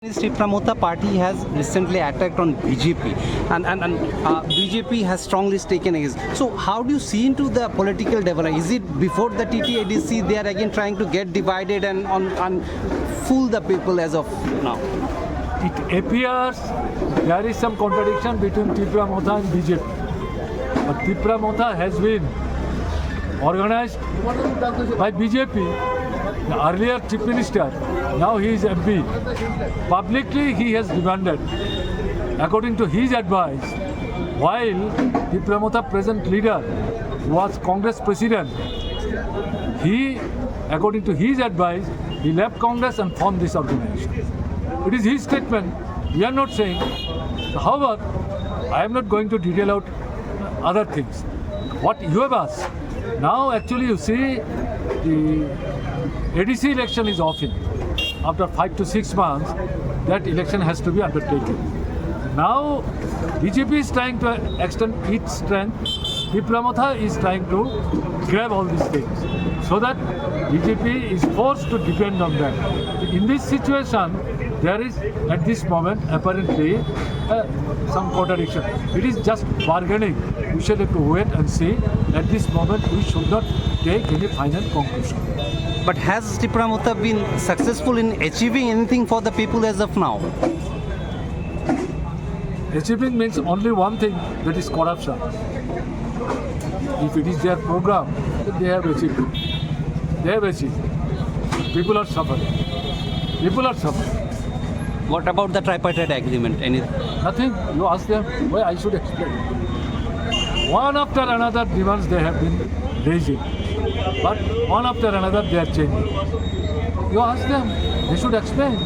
Sri Pramota party has recently attacked on BJP and BJP has strongly taken against. So how do you see into the political development? Is it before the TTADC they are again trying to get divided and fool the people as of now? It appears there is some contradiction between Pramota and BJP. But Pramota has been organized by BJP. The earlier Chief Minister, now he is MP. Publicly he has demanded, according to his advice, while Pramota present leader was Congress president, he, according to his advice, he left Congress and formed this organization. It is his statement. We are not saying. However, I am not going to detail out other things. What you have asked. Now actually you see the ADC election is often. After 5 to 6 months, that election has to be undertaken. Now BJP is trying to extend its strength. Pramota is trying to grab all these things so that BJP is forced to depend on them. In this situation, there is at this moment apparently some contradiction. It is just bargaining. We shall have to wait and see. At this moment, we should not take any final conclusion. But has Sri Pramota been successful in achieving anything for the people as of now? Achieving means only one thing, that is corruption. If it is their program, then they have achieved it. They have achieved. People are suffering. People are suffering. What about the tripartite agreement? Nothing. You ask them. Why I should explain. One after another demands they have been raising. But one after another they are changing. You ask them. They should explain.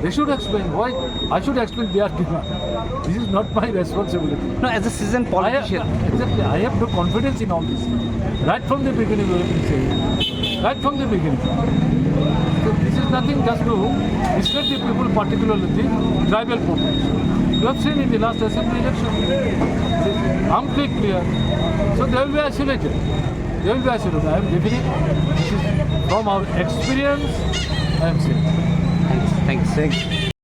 They should explain. Why? I should explain their demand. This is not my responsibility. No, as a seasoned politician. Exactly. I have no confidence in all this. Right from the beginning we have been saying. Right from the beginning. So this is nothing just to mislead the people, particularly the tribal population. You have seen in the last assembly election. It is amply clear. So they will be isolated. They will be isolated. I am giving it. This is from our experience. I am saying. Thanks.